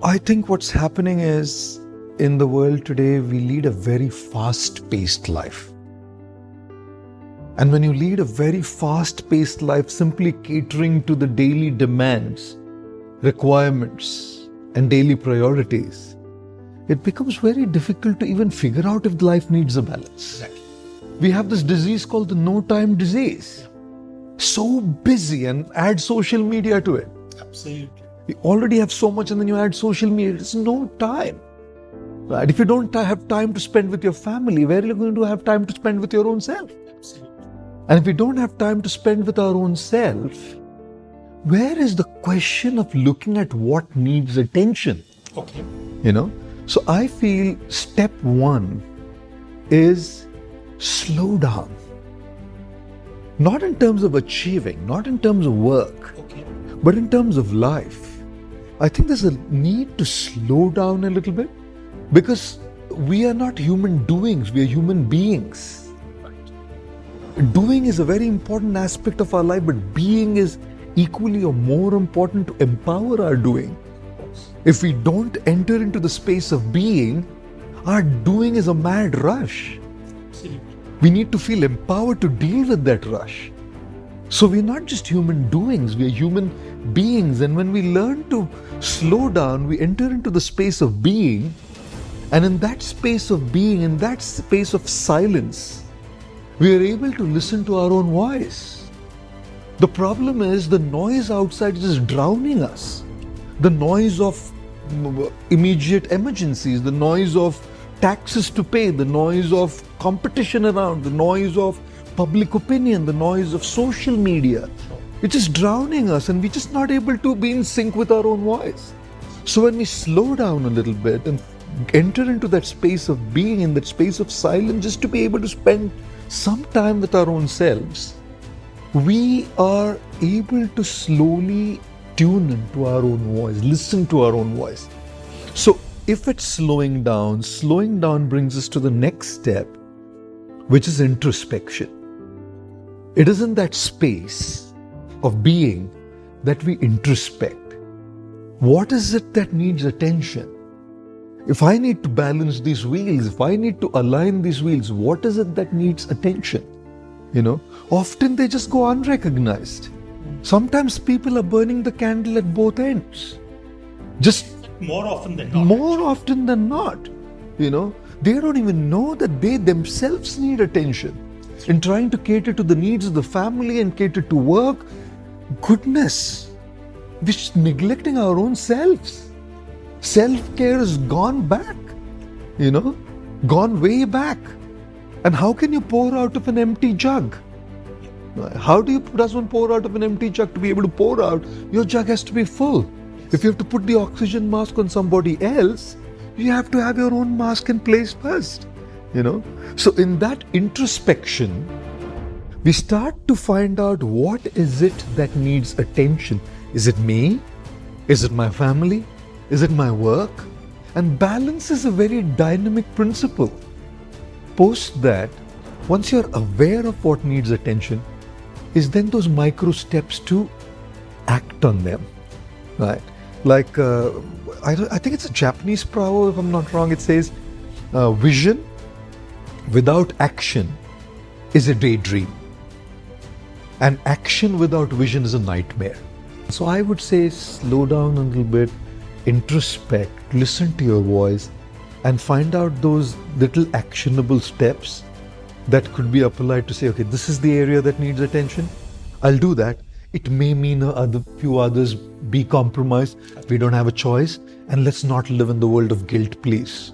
I think what's happening is, in the world today, we lead a very fast-paced life. And when you lead a very fast-paced life, simply catering to the daily demands, requirements, and daily priorities, it becomes very difficult to even figure out if life needs a balance. Exactly. We have this disease called the no-time disease. So busy, and add social media to it. Absolutely. We already have so much, and then you add social media. There's no time. Right? If you don't have time to spend with your family, where are you going to have time to spend with your own self? Absolutely. And if we don't have time to spend with our own self, where is the question of looking at what needs attention? Okay. So I feel step one is slow down. Not in terms of achieving, not in terms of work, Okay. but in terms of life. I think there's a need to slow down a little bit, because we are not human doings, we are human beings. Right. Doing is a very important aspect of our life, but being is equally or more important to empower our doing. If we don't enter into the space of being, our doing is a mad rush. Absolutely. We need to feel empowered to deal with that rush. So we're not just human doings, we are human beings. And when we learn to slow down, we enter into the space of being. And in that space of being, in that space of silence, we are able to listen to our own voice. The problem is the noise outside is just drowning us. The noise of immediate emergencies, the noise of taxes to pay, the noise of competition around, the noise of public opinion, the noise of social media. It's just drowning us, and we're just not able to be in sync with our own voice. So when we slow down a little bit and enter into that space of being, in that space of silence, just to be able to spend some time with our own selves, we are able to slowly tune into our own voice, listen to our own voice. So if it's slowing down brings us to the next step, which is introspection. It is in that space of being that we introspect. What is it that needs attention? If I need to balance these wheels, if I need to align these wheels, what is it that needs attention? Often they just go unrecognized. Sometimes people are burning the candle at both ends. Just More often than not. more often than not. They don't even know that they themselves need attention. In trying to cater to the needs of the family and cater to work, goodness, we're just neglecting our own selves. Self-care has gone back, gone way back. And how can you pour out of an empty jug? Does one pour out of an empty jug? To be able to pour out, your jug has to be full. If you have to put the oxygen mask on somebody else, you have to have your own mask in place first. So in that introspection, we start to find out what is it that needs attention. Is it me? Is it my family? Is it my work? And balance is a very dynamic principle. Post that, once you're aware of what needs attention, is then those micro steps to act on them, right? Like, I think it's a Japanese proverb, if I'm not wrong. It says, vision without action is a daydream, and action without vision is a nightmare. So I would say slow down a little bit, introspect, listen to your voice, and find out those little actionable steps that could be applied to say, okay, this is the area that needs attention. I'll do that. It may mean a few others be compromised. We don't have a choice. And let's not live in the world of guilt, please.